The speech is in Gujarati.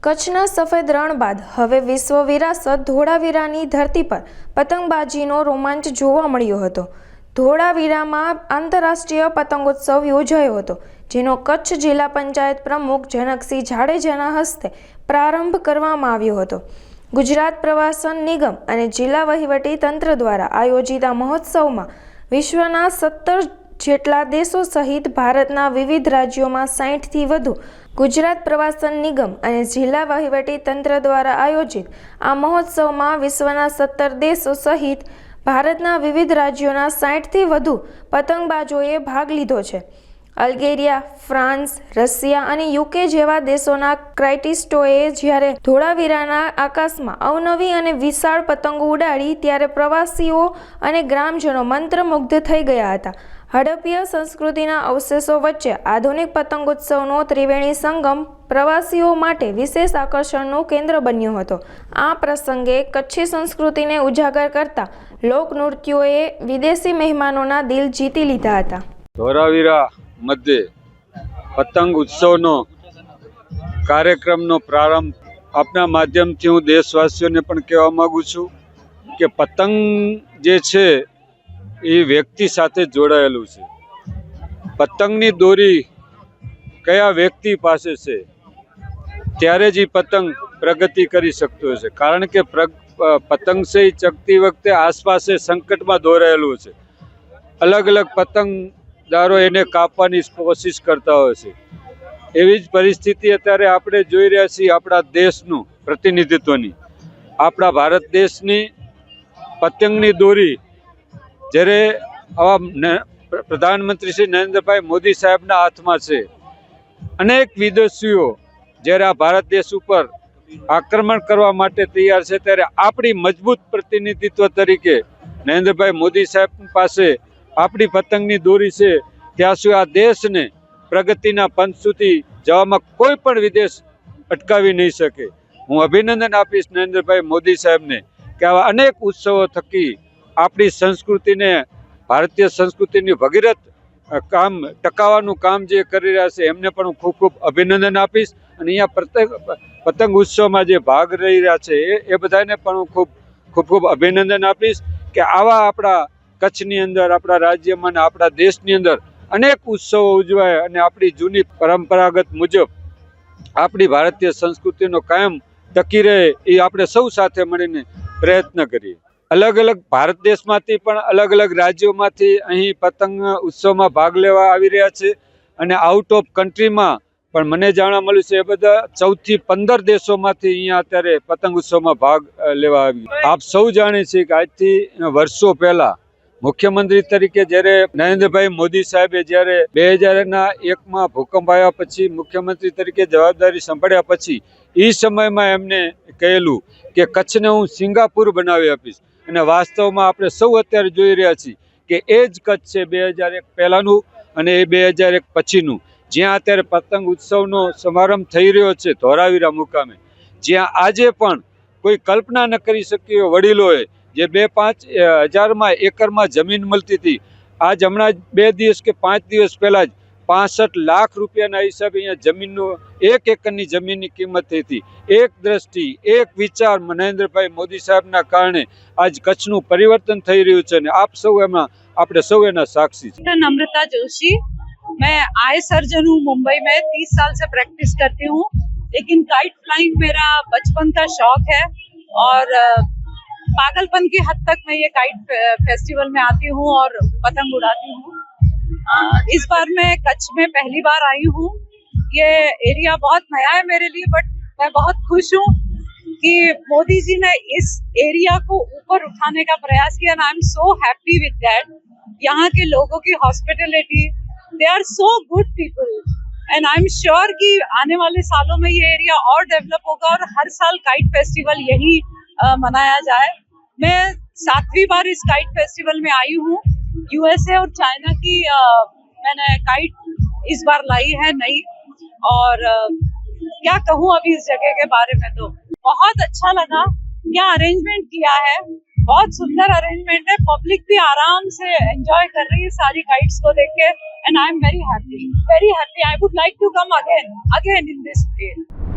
કચ્છના સફેદ રણ બાદ હવે વિશ્વ વિરાસત ધોળાવીરાની ધરતી પર પતંગબાજીનો રોમાંચ જોવા મળ્યો હતો। ધોળાવીરામાં આંતરરાષ્ટ્રીય પતંગોત્સવ યોજાયો હતો, જેનો કચ્છ જિલ્લા પંચાયત પ્રમુખ જનકસિંહ જાડેજાના હસ્તે પ્રારંભ કરવામાં આવ્યો હતો। ગુજરાત પ્રવાસન નિગમ અને જિલ્લા વહીવટી તંત્ર દ્વારા આયોજિત આ મહોત્સવમાં વિશ્વના 17 જેટલા દેશો સહિત ભારતના વિવિધ રાજ્યોમાં 60થી વધુ ગુજરાત પ્રવાસન નિગમ અને જિલ્લા વહીવટી તંત્ર દ્વારા આયોજિત આ મહોત્સવમાં વિશ્વના 17 દેશો સહિત ભારતના વિવિધ રાજ્યોના 60થી વધુ પતંગબાજોએ ભાગ લીધો છે। અલ્ગેરિયા, ફ્રાન્સ, રશિયા અને યુકે જેવા દેશોના ક્રાઇટિસ્ટોએ જ્યારે ધોળાવીરાના આકાશમાં અવનવી અને વિશાળ પતંગો ઉડાડી ત્યારે પ્રવાસીઓ અને ગ્રામજનો મંત્રમુગ્ધ થઈ ગયા હતા। હડપ્પીય સંસ્કૃતિના અવશેષો વચ્ચે આધુનિક પતંગોત્સવનો ત્રિવેણી સંગમ પ્રવાસીઓ માટે વિશેષ આકર્ષણનું કેન્દ્ર બન્યો હતો। આ પ્રસંગે કચ્છી સંસ્કૃતિને ઉજાગર કરતા લોકનૃત્યોએ વિદેશી મહેમાનોના દિલ જીતી લીધા હતા। ધોળાવીરા મધ્યે પતંગ ઉત્સવનો કાર્યક્રમનો પ્રારંભ આપના માધ્યમથી હું દેશવાસીઓને પણ કહેવા માગું છું કે પતંગ જે છે એ વ્યક્તિ સાથે જોડાયેલું છે। પતંગની દોરી કયા વ્યક્તિ પાસે છે ત્યારે જ એ પતંગ પ્રગતિ કરી શકતો છે, કારણ કે પતંગ છે એ ચગતી વખતે આસપાસ સંકટમાં દોરાયેલું છે। અલગ અલગ પતંગદારો એને કાપવાની કોશિશ કરતા હોય છે। એવી જ પરિસ્થિતિ અત્યારે આપણે જોઈ રહ્યા છીએ આપણા દેશનું પ્રતિનિધિત્વની। આપણા ભારત દેશની પતંગની દોરી જ્યારે આવા પ્રધાનમંત્રી શ્રી નરેન્દ્રભાઈ મોદી સાહેબના હાથમાં છે। અનેક વિદેશીઓ જ્યારે આ ભારત દેશ ઉપર આક્રમણ કરવા માટે તૈયાર છે ત્યારે આપણી મજબૂત પ્રતિનિધિત્વ તરીકે નરેન્દ્રભાઈ મોદી સાહેબ પાસે આપણી પતંગની દોરી છે, ત્યાં સુધી આ દેશને પ્રગતિના પંથ સુધી જવામાં કોઈ પણ વિદેશ અટકાવી નહીં શકે। હું અભિનંદન આપીશ નરેન્દ્રભાઈ મોદી સાહેબને કે આવા અનેક ઉત્સવો થકી આપણી સંસ્કૃતિને, ભારતીય સંસ્કૃતિની ભગીરથ કામ ટકાવવાનું કામ જે કરી રહ્યા છે એમને પણ હું ખૂબ ખૂબ અભિનંદન આપીશ। અને અહીંયા પતંગ ઉત્સવમાં જે ભાગ રહી રહ્યા છે એ બધાને પણ હું ખૂબ ખૂબ અભિનંદન આપીશ કે આવા આપણા કચ્છની અંદર, આપણા રાજ્યમાં અને આપણા દેશની અંદર અનેક ઉત્સવો ઉજવાય અને આપણી જૂની પરંપરાગત મુજબ આપણી ભારતીય સંસ્કૃતિનો કાયમ ટકી રહે એ આપણે સૌ સાથે મળીને પ્રયત્ન કરીએ। અલગ અલગ ભારત દેશમાંથી પણ અલગ અલગ રાજ્યોમાંથી અહીં પતંગ ઉત્સવમાં ભાગ લેવા આવી રહ્યા છે અને આઉટ ઓફ કન્ટ્રીમાં પણ મને જાણવા મળ્યું છે એ બધા 14 થી 15 દેશોમાંથી અહીંયા અત્યારે પતંગ ઉત્સવમાં ભાગ લેવા આવી। આપ સૌ જાણે છે કે આજથી વર્ષો પહેલા મુખ્યમંત્રી તરીકે જ્યારે નરેન્દ્રભાઈ મોદી સાહેબે જ્યારે 2001માં ભૂકંપ આવ્યા પછી મુખ્યમંત્રી તરીકે જવાબદારી સંભાળ્યા પછી એ સમયમાં એમને કહેલું કે કચ્છને હું સિંગાપુર બનાવી આપીશ। અને વાસ્તવમાં આપણે સૌ અત્યારે જોઈ રહ્યા છીએ કે એ જ કચ્છ છે 2001 પહેલાંનું અને એ 2001 પછીનું, જ્યાં અત્યારે પતંગ ઉત્સવનો સમારંભ થઈ રહ્યો છે ધોળાવીરા મુકામે, જ્યાં આજે પણ કોઈ કલ્પના ન કરી શકી વડીલોએ જે 2-5 હજારમાં એકરમાં જમીન મળતી હતી, આજ હમણાં 2 દિવસ કે 5 દિવસ પહેલાં જ 65 લાખ રૂપિયાના હિસાબે અહીંયા જમીનનું 1 એકરની જમીનની કિંમત થઈ હતી। એક દ્રષ્ટિ, એક વિચાર નરેન્દ્રભાઈ મોદી સાહેબના કારણે આજ કચ્છનું પરિવર્તન થઈ રહ્યું છે અને આપ સૌ એમાં આપણે સૌ એના સાક્ષી છે। नम्रता जोशी, मैं आय सर्जन हूँ। मुंबई में 30 साल से प्रैक्टिस करती हूँ, लेकिन काइट फ्लाइंग मेरा बचपन का शौक है और पागलपन की हद तक मैं ये काइट फेस्टिवल में आती हूँ और पतंग उड़ाती हूँ। इस बार मैं कच्छ में पहली बार आई हूँ। ये एरिया बहुत नया है मेरे लिए, बट मैं बहुत खुश हूँ कि मोदी जी ने इस एरिया को ऊपर उठाने का प्रयास किया and I am so happy with that. यहाँ के लोगों की hospitality, they are so good people and I am sure कि आने वाले सालों में ये एरिया और डेवलप होगा और हर साल काइट फेस्टिवल यही मनाया जाए। मैं 7वीं बार इस काइट फेस्टिवल में आई हूँ। यूएसए और चाइना की मैंने काइट इस बार लाई है नई, और क्या कहूँ अभी इस जगह के बारे में, तो बहुत अच्छा लगा। क्या अरेंजमेंट किया है, बहुत सुंदर अरेंजमेंट है। पब्लिक भी आराम से एंजॉय कर रही है सारी काइट्स को देख के and I am very happy. I would like to come again in this place.